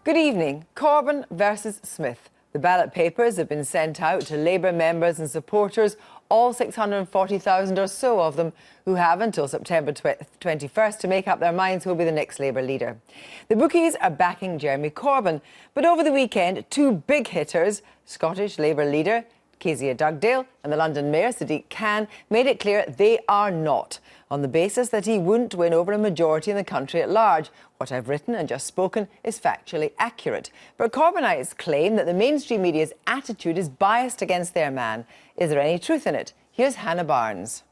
Good evening. Corbyn versus Smith. The ballot papers have been sent out to Labour members and supporters, all 640,000 or so of them, who have until September 21st to make up their minds who will be the next Labour leader. The bookies are backing Jeremy Corbyn, but over the weekend, two big hitters, Scottish Labour leader Kezia Dugdale and the London Mayor Sadiq Khan, made it clear they are not, on the basis that he wouldn't win over a majority in the country at large. What I've written and just spoken is factually accurate. But Corbynites claim that the mainstream media's attitude is biased against their man. Is there any truth in it? Here's Hannah Barnes.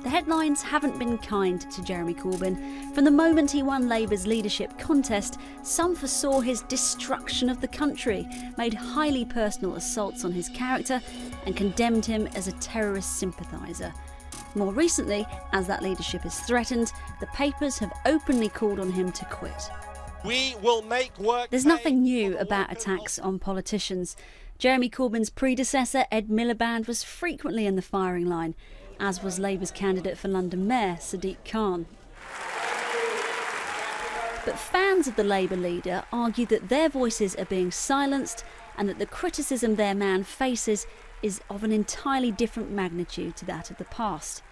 The headlines haven't been kind to Jeremy Corbyn. From the moment he won Labour's leadership contest, some foresaw his destruction of the country, made highly personal assaults on his character and condemned him as a terrorist sympathiser. More recently, as that leadership is threatened, the papers have openly called on him to quit. We will make work. There's nothing new about attacks on politicians. Jeremy Corbyn's predecessor, Ed Miliband, was frequently in the firing line, as was Labour's candidate for London Mayor, Sadiq Khan. But fans of the Labour leader argue that their voices are being silenced and that the criticism their man faces is of an entirely different magnitude to that of the past.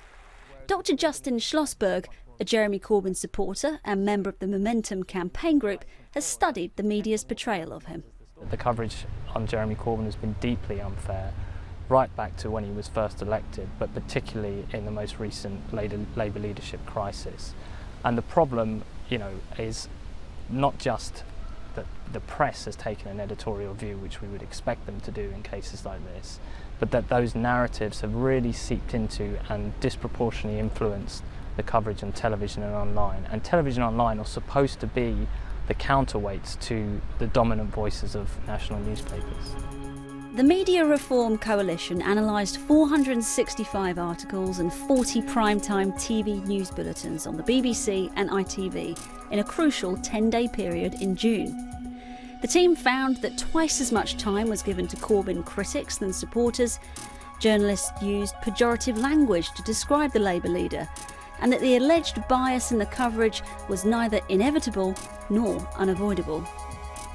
Dr. Justin Schlossberg, a Jeremy Corbyn supporter and member of the Momentum campaign group, has studied the media's portrayal of him. The coverage on Jeremy Corbyn has been deeply unfair, right back to when he was first elected, but particularly in the most recent Labour leadership crisis. And the problem, is not just that the press has taken an editorial view, which we would expect them to do in cases like this, but that those narratives have really seeped into and disproportionately influenced the coverage on television and online. And television and online are supposed to be the counterweights to the dominant voices of national newspapers. The Media Reform Coalition analysed 465 articles and 40 primetime TV news bulletins on the BBC and ITV in a crucial 10-day period in June. The team found that twice as much time was given to Corbyn critics than supporters. Journalists used pejorative language to describe the Labour leader, and that the alleged bias in the coverage was neither inevitable nor unavoidable.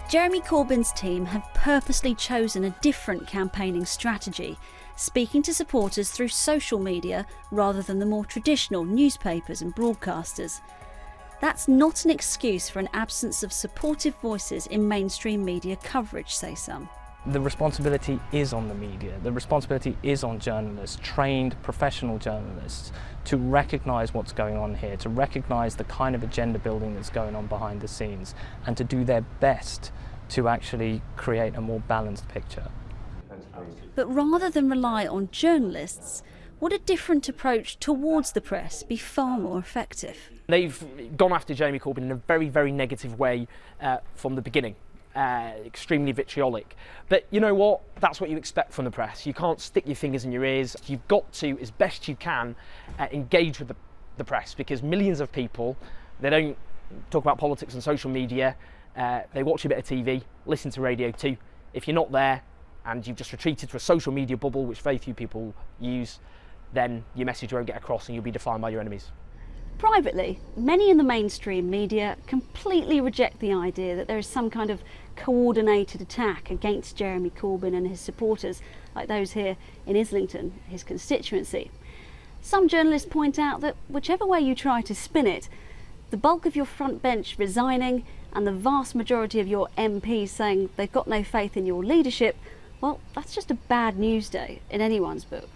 Jeremy Corbyn's team have purposely chosen a different campaigning strategy, speaking to supporters through social media rather than the more traditional newspapers and broadcasters. That's not an excuse for an absence of supportive voices in mainstream media coverage, say some. The responsibility is on the media. The responsibility is on journalists, trained professional journalists, to recognise what's going on here, to recognise the kind of agenda building that's going on behind the scenes, and to do their best to actually create a more balanced picture. But rather than rely on journalists, would a different approach towards the press be far more effective? They've gone after Jeremy Corbyn in a very, very negative way from the beginning. Extremely vitriolic. But you know what? That's what you expect from the press. You can't stick your fingers in your ears. You've got to, as best you can, engage with the press, because millions of people, they don't talk about politics on social media, they watch a bit of TV, listen to radio too. If you're not there and you've just retreated to a social media bubble, which very few people use, then your message won't get across and you'll be defined by your enemies. Privately, many in the mainstream media completely reject the idea that there is some kind of coordinated attack against Jeremy Corbyn and his supporters, like those here in Islington, his constituency. Some journalists point out that whichever way you try to spin it, the bulk of your front bench resigning and the vast majority of your MPs saying they've got no faith in your leadership, well, that's just a bad news day in anyone's book.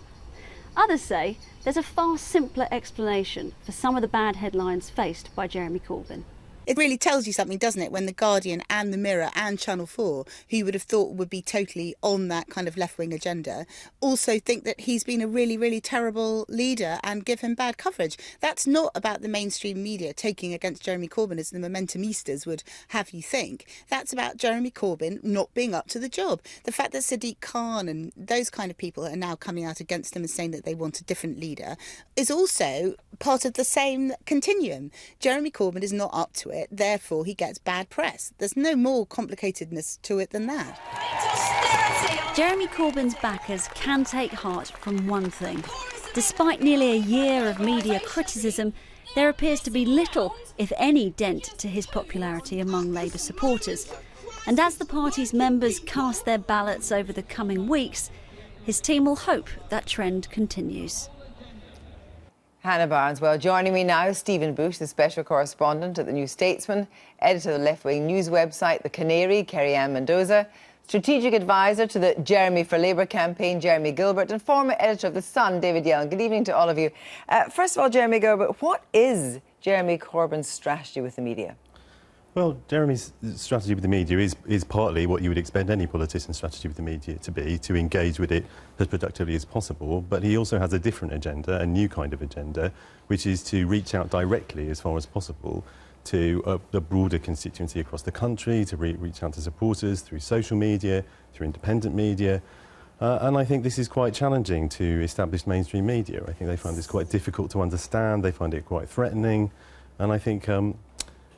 Others say there's a far simpler explanation for some of the bad headlines faced by Jeremy Corbyn. It really tells you something, doesn't it, when The Guardian and The Mirror and Channel 4, who you would have thought would be totally on that kind of left-wing agenda, also think that he's been a really, really terrible leader and give him bad coverage. That's not about the mainstream media taking against Jeremy Corbyn, as the Momentumistas would have you think. That's about Jeremy Corbyn not being up to the job. The fact that Sadiq Khan and those kind of people are now coming out against him and saying that they want a different leader is also part of the same continuum. Jeremy Corbyn is not up to it. Therefore, he gets bad press. There's no more complicatedness to it than that. Jeremy Corbyn's backers can take heart from one thing. Despite nearly a year of media criticism, there appears to be little, if any, dent to his popularity among Labour supporters. And as the party's members cast their ballots over the coming weeks, his team will hope that trend continues. Hannah Barnes. Well, joining me now, Stephen Bush, the special correspondent at the New Statesman, editor of the left-wing news website The Canary, Kerry-anne Mendoza, strategic advisor to the Jeremy for Labour campaign, Jeremy Gilbert, and former editor of The Sun, David Yellen. Good evening to all of you. First of all, Jeremy Gilbert, what is Jeremy Corbyn's strategy with the media? Well, Jeremy's strategy with the media is partly what you would expect any politician's strategy with the media to be, to engage with it as productively as possible. But he also has a different agenda, a new kind of agenda, which is to reach out directly as far as possible to the broader constituency across the country, to reach out to supporters through social media, through independent media. And I think this is quite challenging to established mainstream media. I think they find this quite difficult to understand, they find it quite threatening. And I think...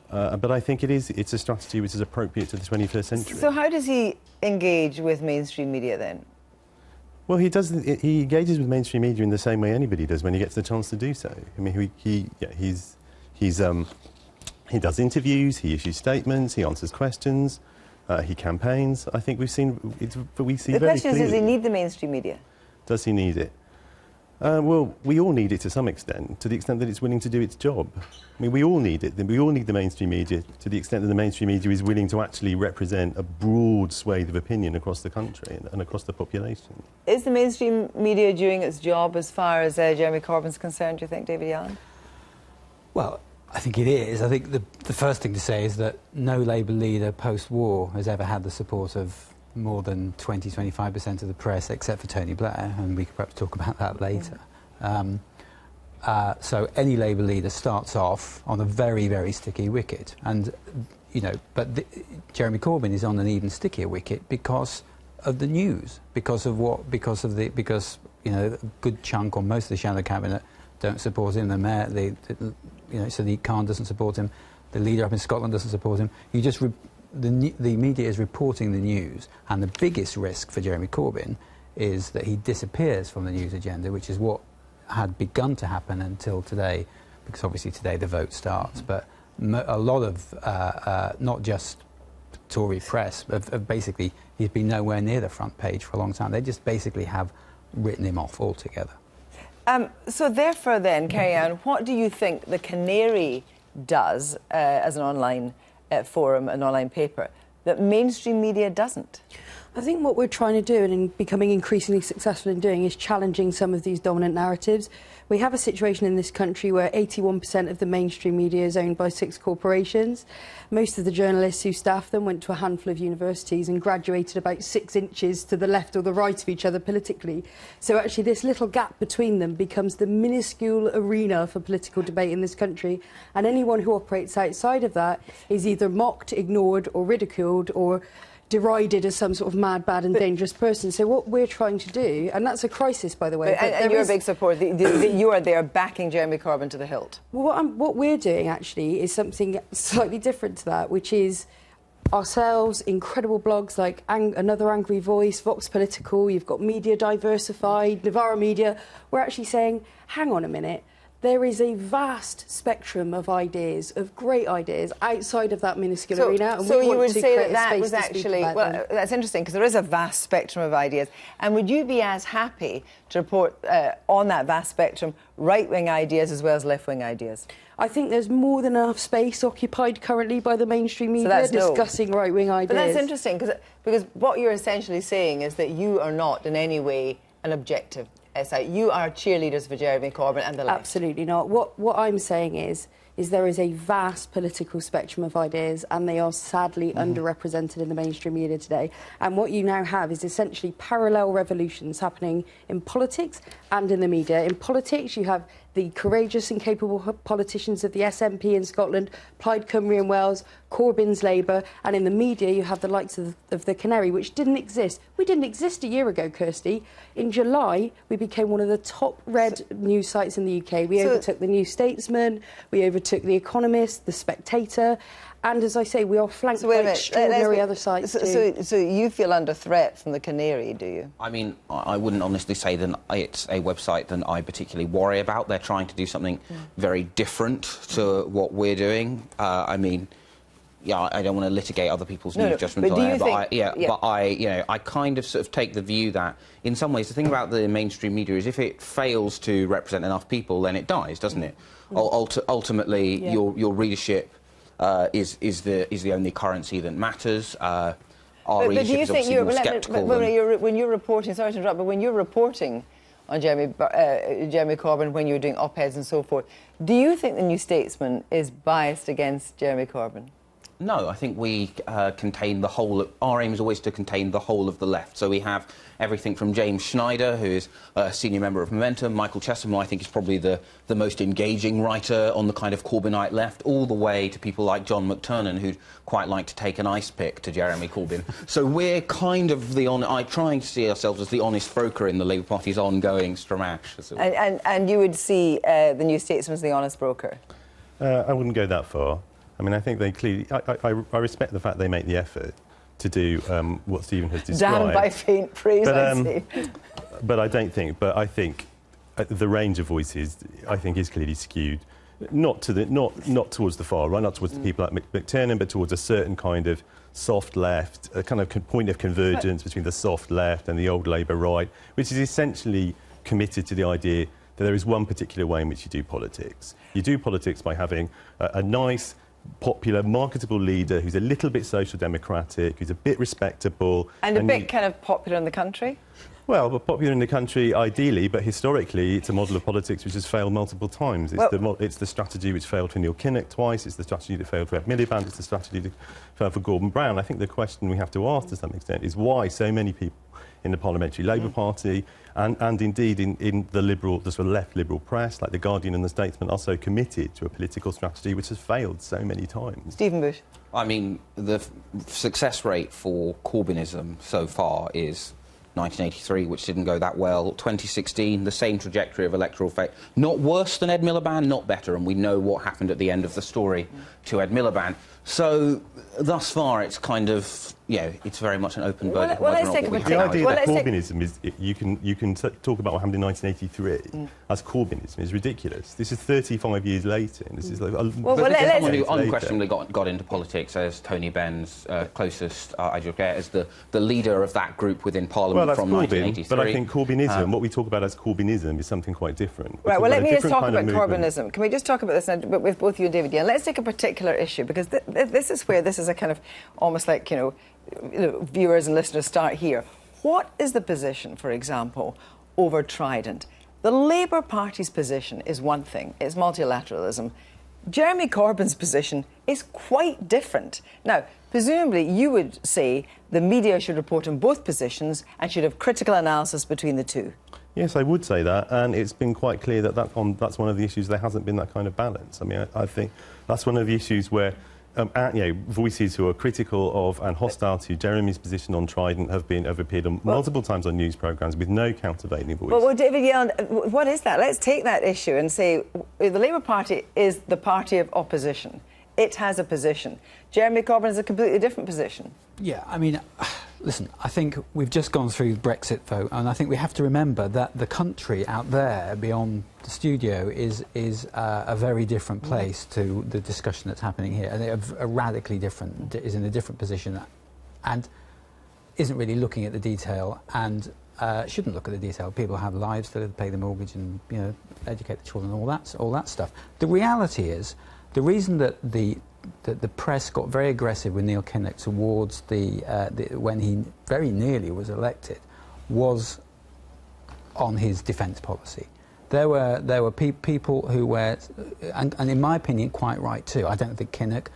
but I think it's a strategy which is appropriate to the 21st century. So how does he engage with mainstream media then? Well, he engages with mainstream media in the same way anybody does when he gets the chance to do so. I mean, he does interviews, he issues statements, he answers questions, he campaigns. I think we see very clearly. The question is, does he need the mainstream media? Does he need it? Well, we all need it to some extent, to the extent that it's willing to do its job. I mean, we all need it. We all need the mainstream media to the extent that the mainstream media is willing to actually represent a broad swathe of opinion across the country and across the population. Is the mainstream media doing its job as far as Jeremy Corbyn's concerned, do you think, David Yellen? Well, I think it is. I think the first thing to say is that no Labour leader post-war has ever had the support of more than 20-25% of the press, except for Tony Blair, and we could perhaps talk about that later. So any Labour leader starts off on a very, very sticky wicket, and Jeremy Corbyn is on an even stickier wicket because of the news, because a good chunk or most of the shadow cabinet don't support him. The mayor, Sadiq Khan doesn't support him. The leader up in Scotland doesn't support him. The media is reporting the news, and the biggest risk for Jeremy Corbyn is that he disappears from the news agenda, which is what had begun to happen until today, because obviously today the vote starts. But a lot of, not just Tory press, have basically, he's been nowhere near the front page for a long time. They just basically have written him off altogether. So therefore then, Kerry-anne, what do you think the Canary does as an online forum, an online paper, that mainstream media doesn't? I think what we're trying to do, and becoming increasingly successful in doing, is challenging some of these dominant narratives. We have a situation in this country where 81% of the mainstream media is owned by 6 corporations. Most of the journalists who staff them went to a handful of universities and graduated about 6 inches to the left or the right of each other politically. So actually this little gap between them becomes the minuscule arena for political debate in this country, and anyone who operates outside of that is either mocked, ignored or ridiculed or derided as some sort of mad, bad and dangerous person. So what we're trying to do, and that's a crisis, by the way. And you're a big supporter. You are there backing Jeremy Corbyn to the hilt. Well, what we're doing, actually, is something slightly different to that, which is ourselves, incredible blogs like Another Angry Voice, Vox Political, you've got Media Diversified, Novara Media. We're actually saying, hang on a minute, there is a vast spectrum of ideas, of great ideas, outside of that minuscule arena. And so we you want would to say create that a space was to speak actually... about Well, them. that's interesting, because there is a vast spectrum of ideas. And would you be as happy to report on that vast spectrum right-wing ideas as well as left-wing ideas? I think there's more than enough space occupied currently by the mainstream media discussing right-wing ideas. But that's interesting, because what you're essentially saying is that you are not in any way an objective SI. You are cheerleaders for Jeremy Corbyn and the left. Absolutely not. What I'm saying is there is a vast political spectrum of ideas, and they are sadly underrepresented in the mainstream media today. And what you now have is essentially parallel revolutions happening in politics and in the media. In politics, you have the courageous and capable politicians of the SNP in Scotland, Plaid Cymru in Wales, Corbyn's Labour, and in the media you have the likes of the Canary, which didn't exist. We didn't exist a year ago, Kirsty. In July, we became one of the top read news sites in the UK. We overtook the New Statesman, we overtook The Economist, The Spectator, And as I say, we are flanked So wait a by minute, extraordinary other sides too. So you feel under threat from the Canary, do you? I mean, I wouldn't honestly say that it's a website that I particularly worry about. They're trying to do something very different to what we're doing. I mean, yeah, I don't want to litigate other people's news judgments on it, but I kind of sort of take the view that, in some ways, the thing about the mainstream media is if it fails to represent enough people, then it dies, doesn't it? Ultimately, your readership is the only currency that matters. Our readership is obviously more sceptical. When you're reporting, sorry to interrupt, but when you're reporting on Jeremy Corbyn, when you're doing op-eds and so forth, do you think the New Statesman is biased against Jeremy Corbyn? No, I think we contain the whole. Our aim is always to contain the whole of the left. So we have everything from James Schneider, who is a senior member of Momentum, Michael Chesham, who I think is probably the most engaging writer on the kind of Corbynite left, all the way to people like John McTernan, who'd quite like to take an ice pick to Jeremy Corbyn. So we're kind of trying to see ourselves as the honest broker in the Labour Party's ongoing stramash. And you would see the New Statesman as the honest broker? I wouldn't go that far. I mean, I think they clearly... I respect the fact they make the effort to do what Stephen has described. Damned by faint praise, I see. But I don't think... But I think the range of voices, I think, is clearly skewed. Not towards the far right, not towards the people like McTernan, but towards a certain kind of soft left, a kind of point of convergence between the soft left and the old Labour right, which is essentially committed to the idea that there is one particular way in which you do politics. You do politics by having a nice, popular, marketable leader who's a little bit social democratic, who's a bit respectable. And a bit kind of popular in the country? Well, but popular in the country, ideally, but historically, it's a model of politics which has failed multiple times. It's the strategy which failed for Neil Kinnock twice, it's the strategy that failed for Ed Miliband, it's the strategy that failed for Gordon Brown. I think the question we have to ask, to some extent, is why so many people in the Parliamentary Labour Party and indeed in the sort of left liberal press, like The Guardian and The Statesman, are so committed to a political strategy which has failed so many times. Stephen Bush. I mean, the success rate for Corbynism so far is 1983, which didn't go that well. 2016, the same trajectory of electoral fate. Not worse than Ed Miliband, not better, and we know what happened at the end of the story to Ed Miliband. So, thus far, it's kind of, it's very much an open book. The idea that Corbynism is... You can talk about what happened in 1983 as Corbynism is ridiculous. This is 35 years later, and this is like... someone who unquestionably got into politics as Tony Benn's closest advocate, as the leader of that group within Parliament from 1983. But I think Corbynism, what we talk about as Corbynism, is something quite different. Right, well, let me just talk about Corbynism. Can we just talk about this with both you and David? Yeah, let's take a particular issue, because this is where this is a kind of almost like, viewers and listeners start here. What is the position, for example, over Trident? The Labour Party's position is one thing, it's multilateralism. Jeremy Corbyn's position is quite different. Now, presumably you would say the media should report on both positions and should have critical analysis between the two. Yes, I would say that, and it's been quite clear that that's one of the issues. There hasn't been that kind of balance. I mean, I think that's one of the issues where voices who are critical of and hostile to Jeremy's position on Trident have appeared on multiple times on news programmes with no countervailing voice. Well, David Yellen, what is that? Let's take that issue and say the Labour Party is the party of opposition. It has a position. Jeremy Corbyn has a completely different position. Yeah, I mean, listen, I think we've just gone through the Brexit vote, and I think we have to remember that the country out there beyond the studio is a very different place to the discussion that's happening here. And a radically different, is in a different position and isn't really looking at the detail and shouldn't look at the detail. People have lives to pay the mortgage and educate the children and all that stuff. The reality is, the reason that the press got very aggressive with Neil Kinnock towards when he very nearly was elected was on his defence policy. There were people who were, and in my opinion, quite right too. I don't think Kinnock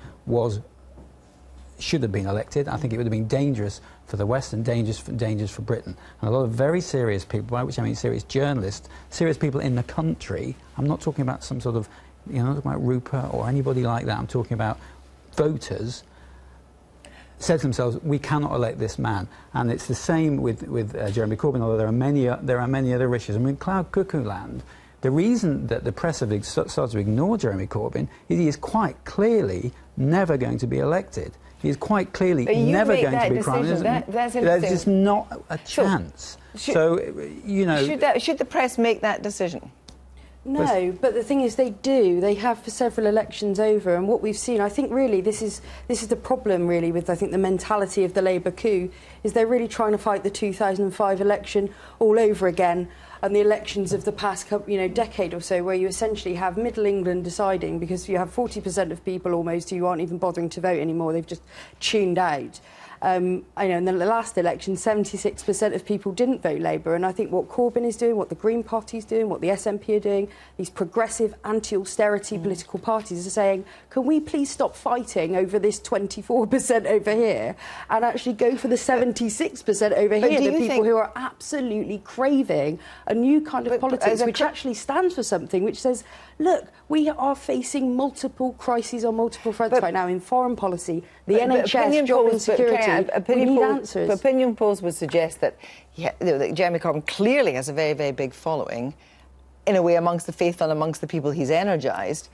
should have been elected. I think it would have been dangerous for the West and dangerous for Britain. And a lot of very serious people, by which I mean serious journalists, serious people in the country. I'm not talking about some sort of, I'm not talking about Rupert or anybody like that. I'm talking about voters said to themselves, we cannot elect this man. And it's the same with Jeremy Corbyn, although there are many other issues. I mean, Cloud Cuckoo Land, The reason that the press have started to ignore Jeremy Corbyn is he is quite clearly never going to be elected. He is quite clearly never going to be Prime Minister. That's interesting. There's just not a chance. So, you know... Should the press make that decision? No, but the thing is they do. They have for several elections over, and what we've seen, I think really this is the problem really with, I think, the mentality of the Labour coup, is they're really trying to fight the 2005 election all over again, and the elections of the past decade or so, where you essentially have Middle England deciding, because you have 40% of people almost who aren't even bothering to vote anymore, they've just tuned out. I know in the last election 76% of people didn't vote Labour, and I think what Corbyn is doing, what the Green Party is doing, what the SNP are doing, these progressive anti-austerity political parties are saying, can we please stop fighting over this 24% over here and actually go for the 76% over here, the people who are absolutely craving a new kind of politics which actually stands for something, which says, look, we are facing multiple crises on multiple fronts right now in foreign policy, the NHS, job and security. We need answers. Opinion polls would suggest that, that Jeremy Corbyn clearly has a very, very big following, in a way, amongst the faithful and amongst the people he's energised.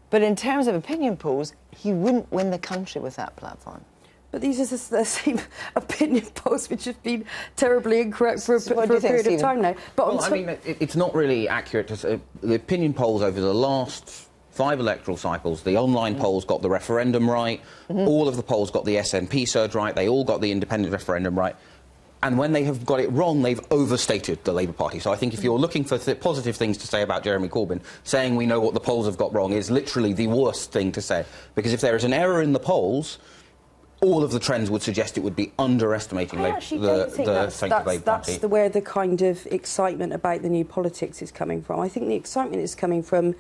But in terms of opinion polls, he wouldn't win the country with that platform. But these are the same opinion polls which have been terribly incorrect for a period of time now. But well, I mean, it's not really accurate to say. The opinion polls over the last 5 electoral cycles, the online polls got the referendum right, all of the polls got the SNP surge right, they all got the independent referendum right. And when they have got it wrong, they've overstated the Labour Party. So I think if you're looking for positive things to say about Jeremy Corbyn, saying we know what the polls have got wrong is literally the worst thing to say. Because if there is an error in the polls, all of the trends would suggest it would be underestimating the strength of the Labour Party. That's where the kind of excitement about the new politics is coming from. I think the excitement is coming from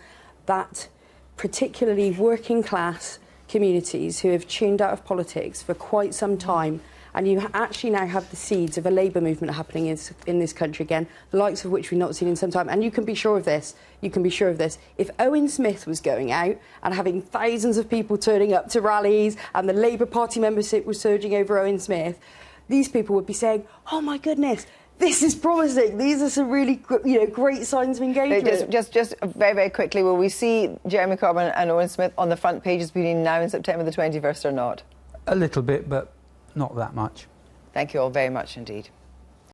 that particularly working class communities who have tuned out of politics for quite some time, and you actually now have the seeds of a Labour movement happening in this country again, the likes of which we've not seen in some time. And you can be sure of this, if Owen Smith was going out and having thousands of people turning up to rallies and the Labour Party membership was surging over Owen Smith, these people would be saying, oh my goodness, this is promising. These are some really, great signs of engagement. Just very, very quickly, will we see Jeremy Corbyn and Owen Smith on the front pages between now and September the 21st or not? A little bit, but not that much. Thank you all very much indeed.